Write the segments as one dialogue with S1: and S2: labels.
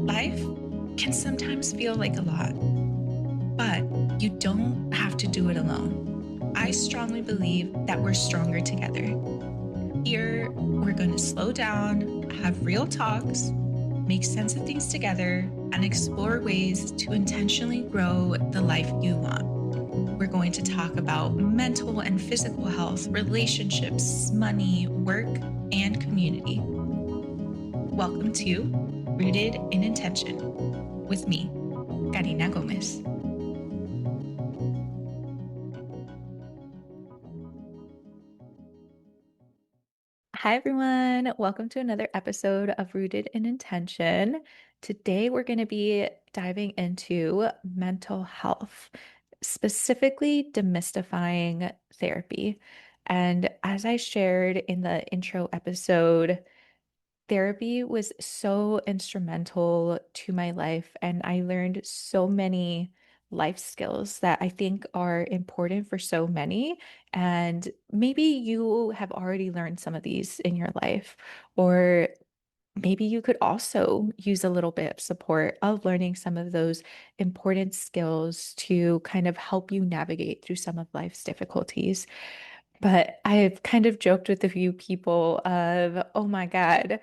S1: Life can sometimes feel like a lot, but you don't have to do it alone. I strongly believe that we're stronger together. Here, we're going to slow down, have real talks, make sense of things together, and explore ways to intentionally grow the life you want. We're going to talk about mental and physical health, relationships, money, work, and community. Welcome to Rooted in Intention with me, Karina Gomez. Hi, everyone. Welcome to another episode of Rooted in Intention. Today, we're going to be diving into mental health, specifically demystifying therapy. And as I shared in the intro episode, therapy was so instrumental to my life, and I learned so many life skills that I think are important for so many. And maybe you have already learned some of these in your life, or maybe you could also use a little bit of support of learning some of those important skills to kind of help you navigate through some of life's difficulties. But I've kind of joked with a few people of, oh my God,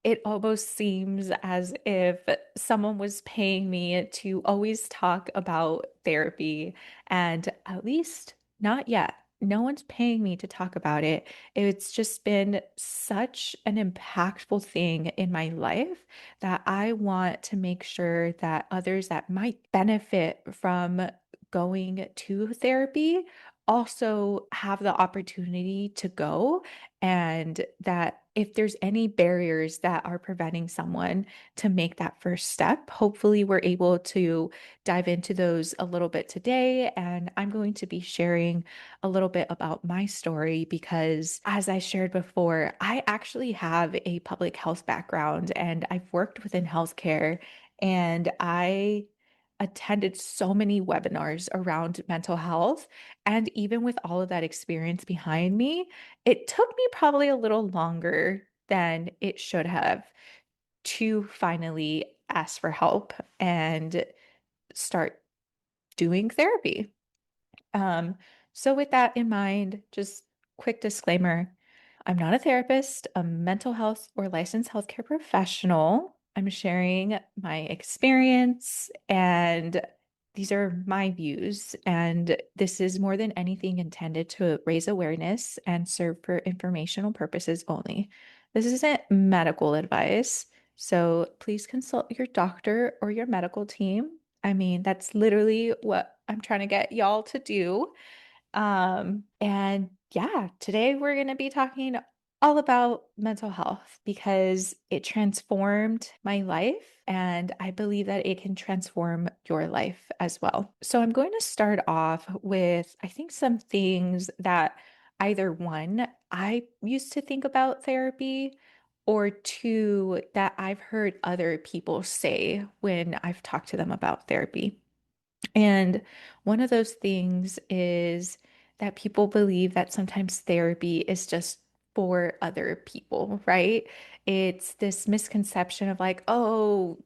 S1: it almost seems as if someone was paying me to always talk about therapy, and at least not yet. No one's paying me to talk about it. It's just been such an impactful thing in my life that I want to make sure that others that might benefit from going to therapy also have the opportunity to go, and that if there's any barriers that are preventing someone to make that first step, hopefully we're able to dive into those a little bit today. And I'm going to be sharing a little bit about my story because, as I shared before, I actually have a public health background and I've worked within healthcare, and I attended so many webinars around mental health. And even with all of that experience behind me, it took me probably a little longer than it should have to finally ask for help and start doing therapy. Um, so with that in mind, just quick disclaimer, I'm not a therapist, a mental health or licensed healthcare professional. I'm sharing my experience, and these are my views. And this is more than anything intended to raise awareness and serve for informational purposes only. This isn't medical advice, so please consult your doctor or your medical team. I mean, that's literally what I'm trying to get y'all to do. And yeah, today we're going to be talking all about mental health because it transformed my life, and I believe that it can transform your life as well. So I'm going to start off with, I think, some things that either one, I used to think about therapy, or two, that I've heard other people say when I've talked to them about therapy. And one of those things is that people believe that sometimes therapy is just for other people, right? It's this misconception of like, oh,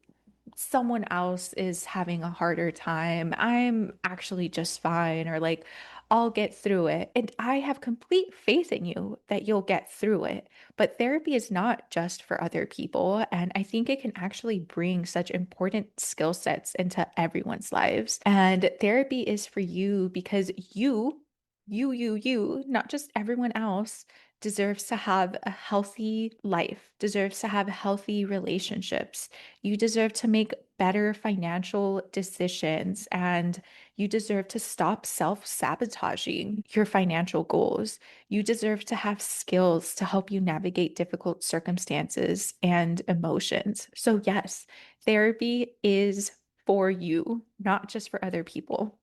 S1: someone else is having a harder time. I'm actually just fine, or like, I'll get through it. And I have complete faith in you that you'll get through it. But therapy is not just for other people. And I think it can actually bring such important skill sets into everyone's lives. And therapy is for you because you, not just everyone else, deserves to have a healthy life, deserves to have healthy relationships. You deserve to make better financial decisions, and you deserve to stop self-sabotaging your financial goals. You deserve to have skills to help you navigate difficult circumstances and emotions. So, yes, therapy is for you, not just for other people.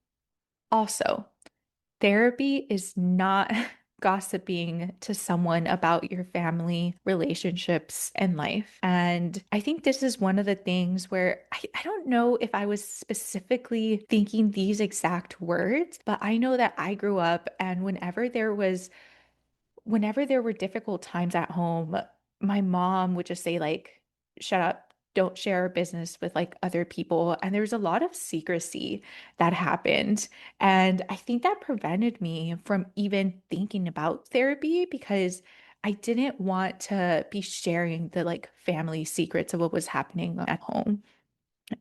S1: Also, therapy is not gossiping to someone about your family, relationships, and life. And I think this is one of the things where I don't know if I was specifically thinking these exact words, but I know that I grew up, and whenever there were difficult times at home, my mom would just say, like, shut up. don't share our business with like other people. And there's a lot of secrecy that happened. And I think that prevented me from even thinking about therapy because I didn't want to be sharing the like family secrets of what was happening at home.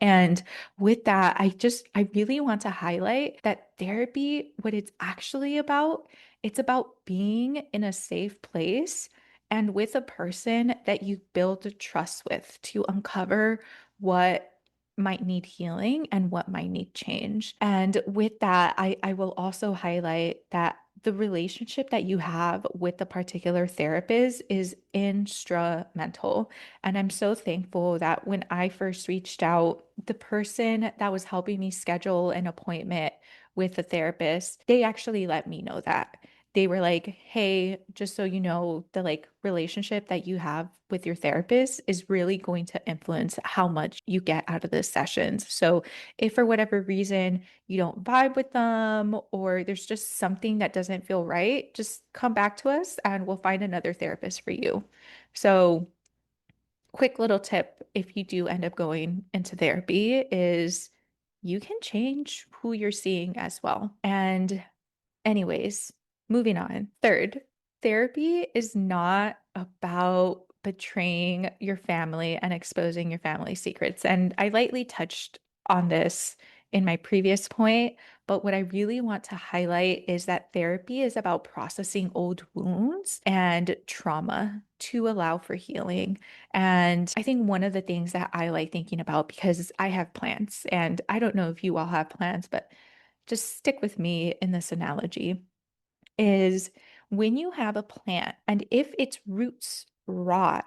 S1: And with that, I really want to highlight that therapy, what it's actually about, it's about being in a safe place and with a person that you build a trust with to uncover what might need healing and what might need change. And with that, I will also highlight that the relationship that you have with the particular therapist is instrumental. And I'm so thankful that when I first reached out, the person that was helping me schedule an appointment with the therapist, they actually let me know that. They were like, "Hey, just so you know, the like relationship that you have with your therapist is really going to influence how much you get out of the sessions. So, if for whatever reason you don't vibe with them or there's just something that doesn't feel right, just come back to us and we'll find another therapist for you." So, quick little tip if you do end up going into therapy is you can change who you're seeing as well. And anyways, moving on. Third, therapy is not about betraying your family and exposing your family secrets. And I lightly touched on this in my previous point, but what I really want to highlight is that therapy is about processing old wounds and trauma to allow for healing. And I think one of the things that I like thinking about because I have plants, and I don't know if you all have plants, but just stick with me in this analogy is when you have a plant and if its roots rot,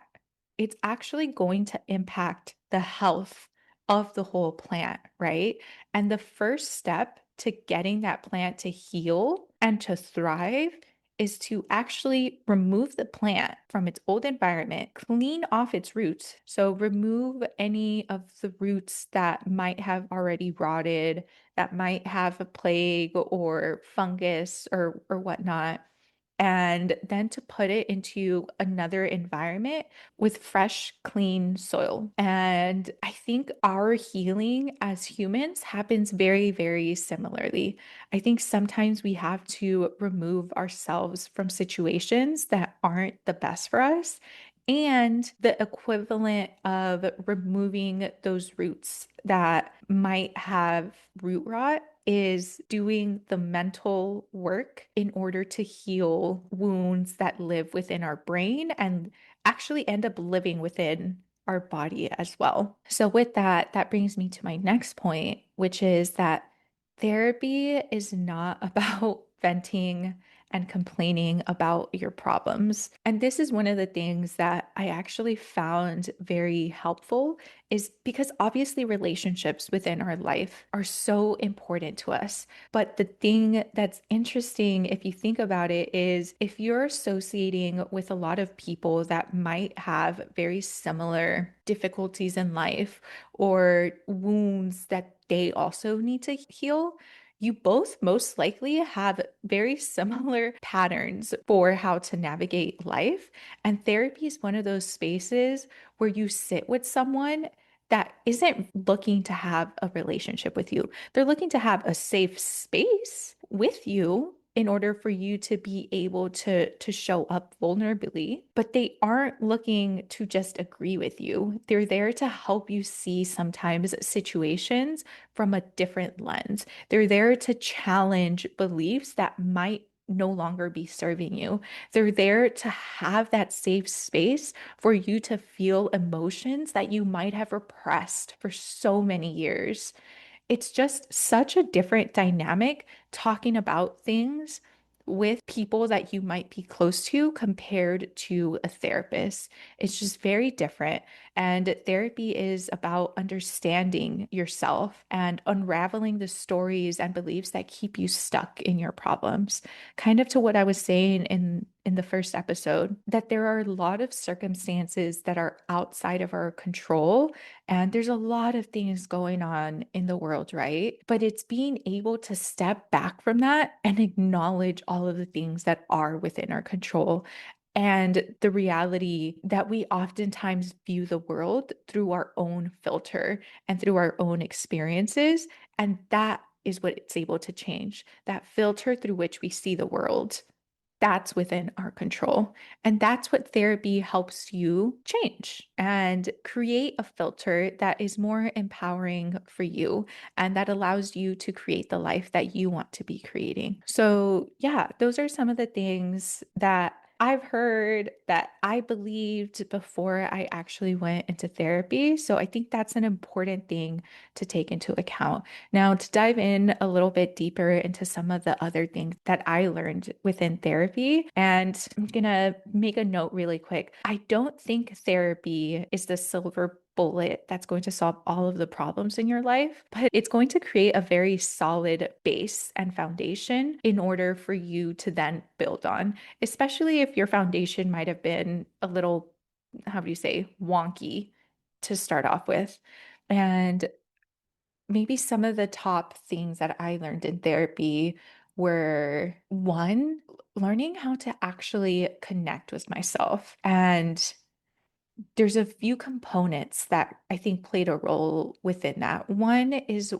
S1: it's actually going to impact the health of the whole plant, right? And the first step to getting that plant to heal and to thrive is to actually remove the plant from its old environment, clean off its roots. So remove any of the roots that might have already rotted, that might have a plague or fungus or whatnot, and then to put it into another environment with fresh, clean soil. And I think our healing as humans happens very, very similarly. I think sometimes we have to remove ourselves from situations that aren't the best for us. And the equivalent of removing those roots that might have root rot is doing the mental work in order to heal wounds that live within our brain and actually end up living within our body as well. So, with that, that brings me to my next point, which is that therapy is not about venting and complaining about your problems. And this is one of the things that I actually found very helpful is because obviously relationships within our life are so important to us. But the thing that's interesting, if you think about it, is if you're associating with a lot of people that might have very similar difficulties in life or wounds that they also need to heal, you both most likely have very similar patterns for how to navigate life. And therapy is one of those spaces where you sit with someone that isn't looking to have a relationship with you. They're looking to have a safe space with you in order for you to be able to show up vulnerably, but they aren't looking to just agree with you. They're there to help you see sometimes situations from a different lens. They're there to challenge beliefs that might no longer be serving you. They're there to have that safe space for you to feel emotions that you might have repressed for so many years. It's just such a different dynamic talking about things with people that you might be close to compared to a therapist. It's just very different. And therapy is about understanding yourself and unraveling the stories and beliefs that keep you stuck in your problems. Kind of to what I was saying in the first episode, that there are a lot of circumstances that are outside of our control and there's a lot of things going on in the world, right? But it's being able to step back from that and acknowledge all of the things that are within our control and the reality that we oftentimes view the world through our own filter and through our own experiences. And that is what it's able to change. That filter through which we see the world, that's within our control. And that's what therapy helps you change and create a filter that is more empowering for you and that allows you to create the life that you want to be creating. So, yeah, those are some of the things that I've heard that I believed before I actually went into therapy. So, I think that's an important thing to take into account. Now, to dive in a little bit deeper into some of the other things that I learned within therapy, and I'm gonna make a note really quick. I don't think therapy is the silver bullet that's going to solve all of the problems in your life, but it's going to create a very solid base and foundation in order for you to then build on, especially if your foundation might have been a little, how do you say, wonky to start off with. And maybe some of the top things that I learned in therapy were one, learning how to actually connect with myself. And there's a few components that I think played a role within that. One is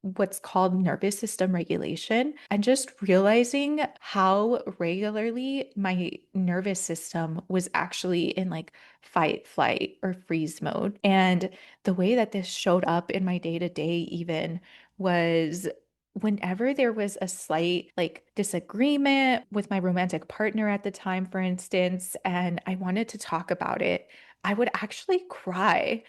S1: what's called nervous system regulation, and just realizing how regularly my nervous system was actually in like fight, flight, or freeze mode. And the way that this showed up in my day to day even was whenever there was a slight like disagreement with my romantic partner at the time, for instance, and I wanted to talk about it, I would actually cry.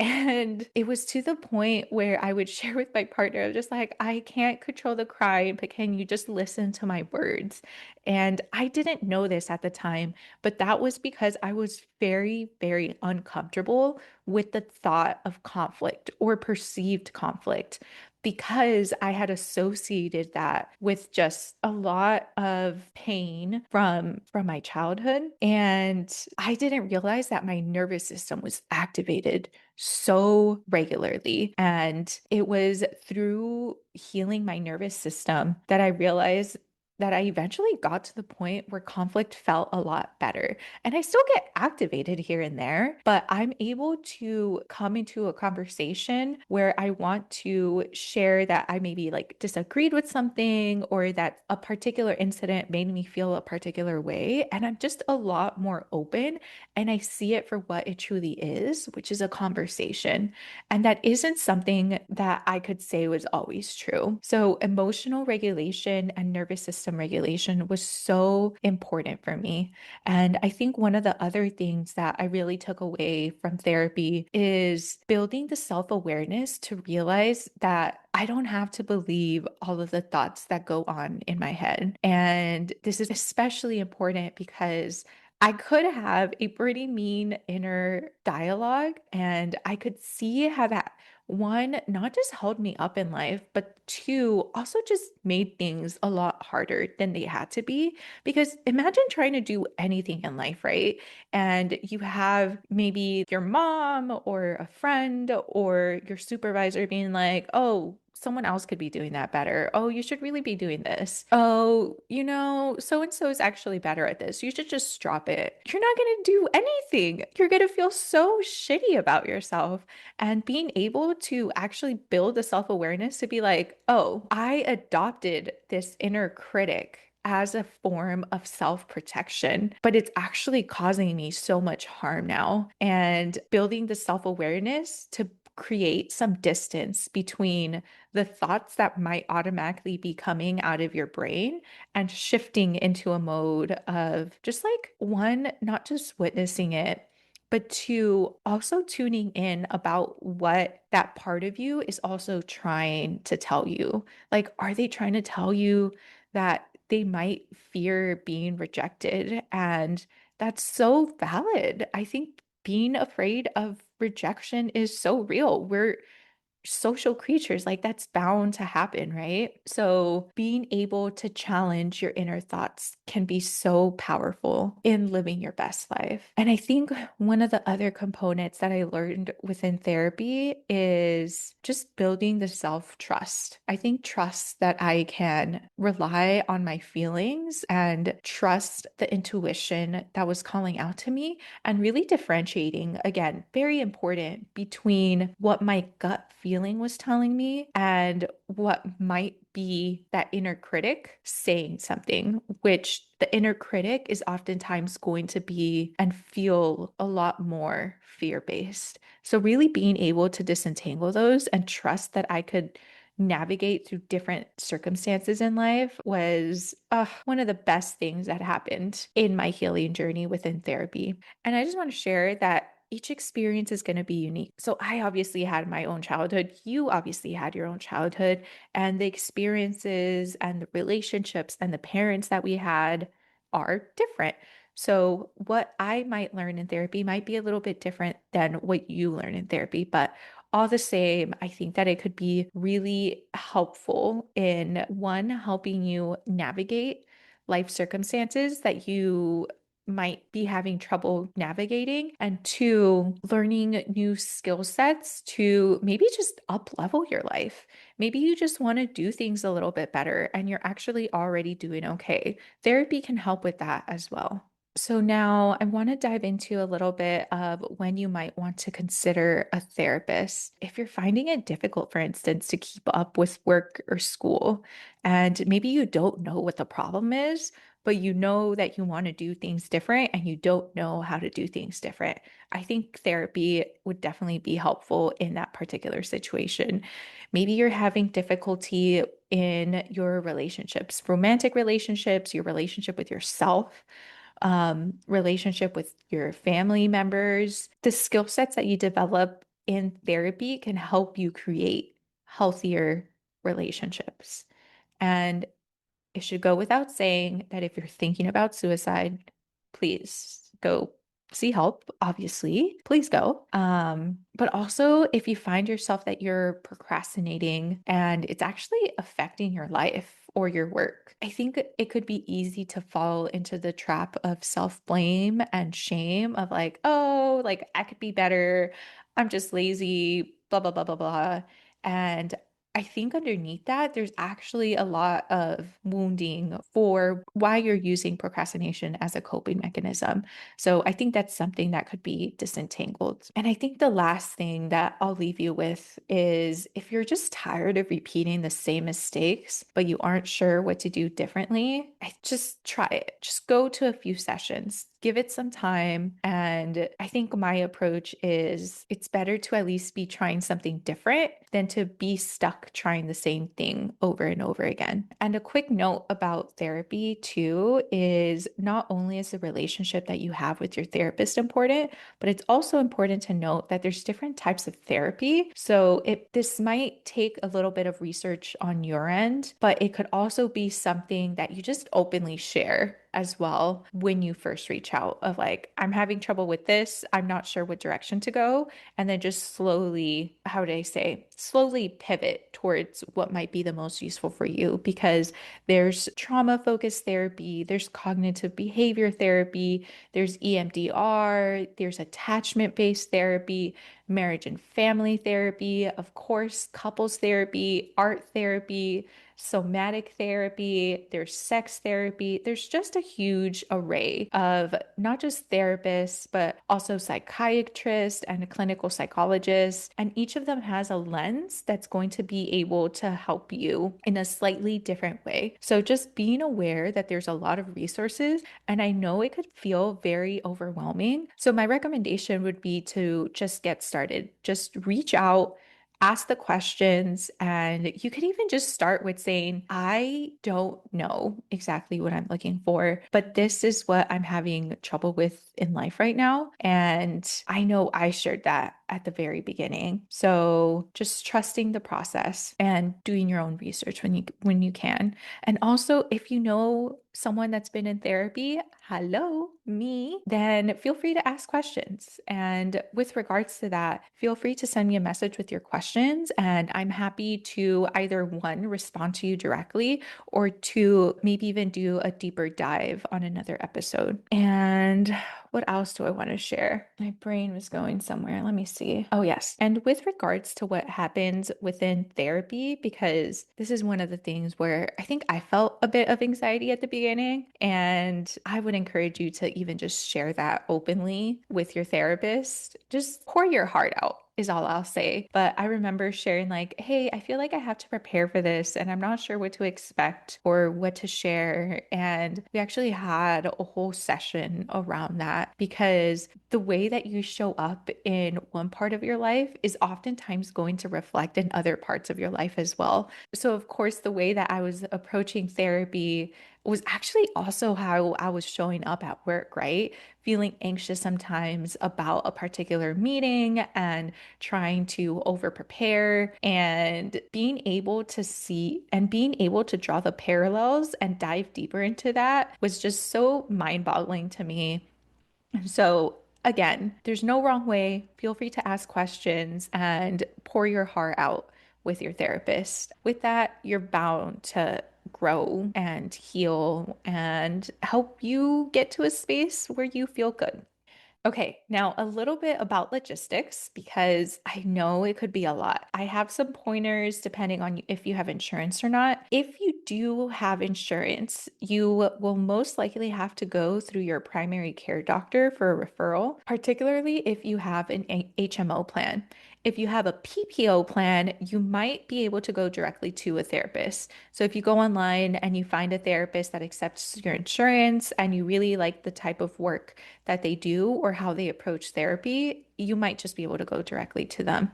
S1: And it was to the point where I would share with my partner, just like, I can't control the cry, but can you just listen to my words? And I didn't know this at the time, but that was because I was very, very uncomfortable with the thought of conflict or perceived conflict because I had associated that with just a lot of pain from my childhood, and I didn't realize that my nervous system was activated so regularly. And it was through healing my nervous system that I realized that I eventually got to the point where conflict felt a lot better. And I still get activated here and there, but I'm able to come into a conversation where I want to share that I maybe like disagreed with something or that a particular incident made me feel a particular way. And I'm just a lot more open and I see it for what it truly is, which is a conversation. And that isn't something that I could say was always true. So, emotional regulation and nervous system regulation was so important for me. And I think one of the other things that I really took away from therapy is building the self awareness to realize that I don't have to believe all of the thoughts that go on in my head. And this is especially important because I could have a pretty mean inner dialogue, and I could see how that one, not just held me up in life, but two, also just made things a lot harder than they had to be. Because imagine trying to do anything in life, right? And you have maybe your mom or a friend or your supervisor being like, oh, someone else could be doing that better. Oh, you should really be doing this. Oh, so and so is actually better at this. You should just drop it. You're not going to do anything. You're going to feel so shitty about yourself. And being able to actually build the self awareness to be like, oh, I adopted this inner critic as a form of self protection, but it's actually causing me so much harm now. And building the self awareness to create some distance between the thoughts that might automatically be coming out of your brain and shifting into a mode of just like one, not just witnessing it, but two, also tuning in about what that part of you is also trying to tell you. Like, are they trying to tell you that they might fear being rejected? And that's so valid. I think being afraid of rejection is so real. social creatures. Like that's bound to happen, right? So being able to challenge your inner thoughts can be so powerful in living your best life. And I think one of the other components that I learned within therapy is just building the self-trust. I think trust that I can rely on my feelings and trust the intuition that was calling out to me and really differentiating, again, very important between what my gut feeling was telling me and what might be that inner critic saying something, which the inner critic is oftentimes going to be and feel a lot more fear-based. So really being able to disentangle those and trust that I could navigate through different circumstances in life was one of the best things that happened in my healing journey within therapy. And I just want to share that each experience is going to be unique. So I obviously had my own childhood. You obviously had your own childhood, and the experiences and the relationships and the parents that we had are different. So what I might learn in therapy might be a little bit different than what you learn in therapy, but all the same, I think that it could be really helpful in one, helping you navigate life circumstances that you might be having trouble navigating, and two, learning new skill sets to maybe just up level your life. Maybe you just want to do things a little bit better and you're actually already doing okay. Therapy can help with that as well. So now I want to dive into a little bit of when you might want to consider a therapist. If you're finding it difficult, for instance, to keep up with work or school, and maybe you don't know what the problem is, but you know that you want to do things different and you don't know how to do things different. I think therapy would definitely be helpful in that particular situation. Maybe you're having difficulty in your relationships, romantic relationships, your relationship with yourself, relationship with your family members. The skill sets that you develop in therapy can help you create healthier relationships. And it should go without saying that if you're thinking about suicide, please go see help, obviously. Please go. But also, if you find yourself that you're procrastinating and it's actually affecting your life or your work, I think it could be easy to fall into the trap of self-blame and shame of like, oh, like I could be better. I'm just lazy, blah, blah, blah, blah, blah. And I think underneath that, there's actually a lot of wounding for why you're using procrastination as a coping mechanism. So I think that's something that could be disentangled. And I think the last thing that I'll leave you with is if you're just tired of repeating the same mistakes, but you aren't sure what to do differently, I just try it. Just go to a few sessions, give it some time. And I think my approach is it's better to at least be trying something different than to be stuck trying the same thing over and over again. And a quick note about therapy too is not only is the relationship that you have with your therapist important, but it's also important to note that there's different types of therapy. So this might take a little bit of research on your end, but it could also be something that you just openly share as well when you first reach out of like, I'm having trouble with this. I'm not sure what direction to go. And then just slowly, how do I say, slowly pivot towards what might be the most useful for you because there's trauma focused therapy, there's cognitive behavior therapy, there's EMDR, there's attachment based therapy, marriage and family therapy, of course, couples therapy, art therapy, somatic therapy, there's sex therapy. There's just a huge array of not just therapists, but also psychiatrists and clinical psychologists. And each of them has a lens that's going to be able to help you in a slightly different way. So just being aware that there's a lot of resources, and I know it could feel very overwhelming. So my recommendation would be to just get started. Just reach out, ask the questions, and you could even just start with saying, I don't know exactly what I'm looking for, but this is what I'm having trouble with in life right now. And I know I shared that at the very beginning. So just trusting the process and doing your own research when you can. And also if you know someone that's been in therapy, hello, me, then feel free to ask questions. And with regards to that, feel free to send me a message with your questions. And I'm happy to either one, respond to you directly, or two, maybe even do a deeper dive on another episode. And what else do I want to share? My brain was going somewhere. Let me see. Oh, yes. And with regards to what happens within therapy, because this is one of the things where I think I felt a bit of anxiety at the beginning, and I would encourage you to even just share that openly with your therapist. Just pour your heart out is all I'll say. But I remember sharing, like, hey, I feel like I have to prepare for this and I'm not sure what to expect or what to share. And we actually had a whole session around that because the way that you show up in one part of your life is oftentimes going to reflect in other parts of your life as well. So, of course, the way that I was approaching therapy was actually also how I was showing up at work, right? Feeling anxious sometimes about a particular meeting and trying to over prepare and being able to see and being able to draw the parallels and dive deeper into that was just so mind-boggling to me. So, again, there's no wrong way. Feel free to ask questions and pour your heart out with your therapist. With that, you're bound to grow and heal and help you get to a space where you feel good. Okay, now a little bit about logistics because I know it could be a lot. I have some pointers depending on if you have insurance or not. If you do have insurance, you will most likely have to go through your primary care doctor for a referral, particularly if you have an HMO plan. If you have a PPO plan, you might be able to go directly to a therapist. So if you go online and you find a therapist that accepts your insurance and you really like the type of work that they do or how they approach therapy, you might just be able to go directly to them.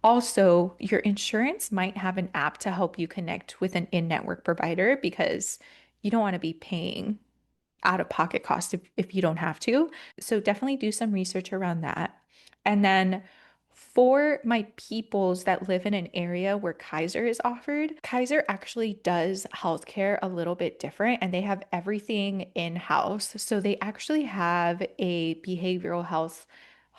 S1: Also, your insurance might have an app to help you connect with an in-network provider because you don't want to be paying out of pocket cost if you don't have to. So definitely do some research around that. And then for my peoples that live in an area where Kaiser is offered, Kaiser actually does healthcare a little bit different and they have everything in-house. So they actually have a behavioral health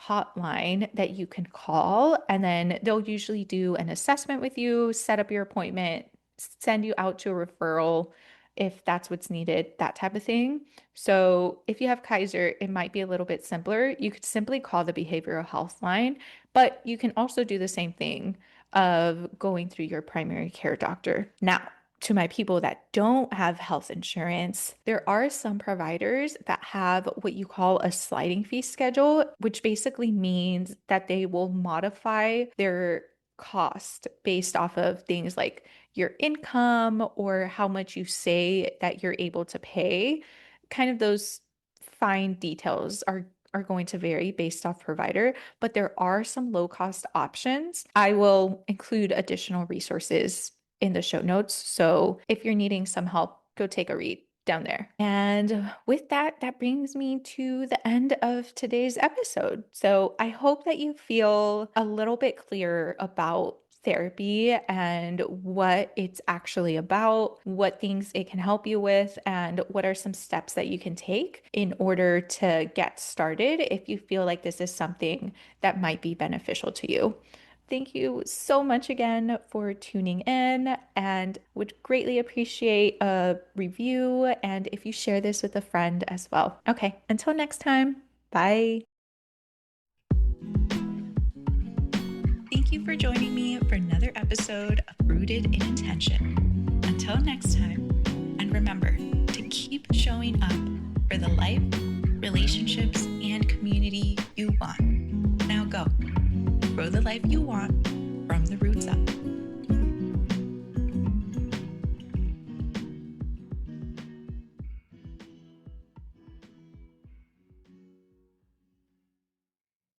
S1: hotline that you can call, and then they'll usually do an assessment with you, set up your appointment, send you out to a referral if that's what's needed, that type of thing. So if you have Kaiser, it might be a little bit simpler. You could simply call the behavioral health line, but you can also do the same thing of going through your primary care doctor. Now, to my people that don't have health insurance, there are some providers that have what you call a sliding fee schedule, which basically means that they will modify their cost based off of things like your income or how much you say that you're able to pay. Kind of those fine details are going to vary based off provider, but there are some low cost options. I will include additional resources in the show notes. So if you're needing some help, go take a read down there. And with that, that brings me to the end of today's episode. So I hope that you feel a little bit clearer about therapy and what it's actually about, what things it can help you with, and what are some steps that you can take in order to get started if you feel like this is something that might be beneficial to you. Thank you so much again for tuning in and would greatly appreciate a review and if you share this with a friend as well. Okay, until next time, bye. Thank you for joining me for another episode of Rooted in Intention. Until next time, and remember to keep showing up for the life, relationships, and community you want. Now go, grow the life you want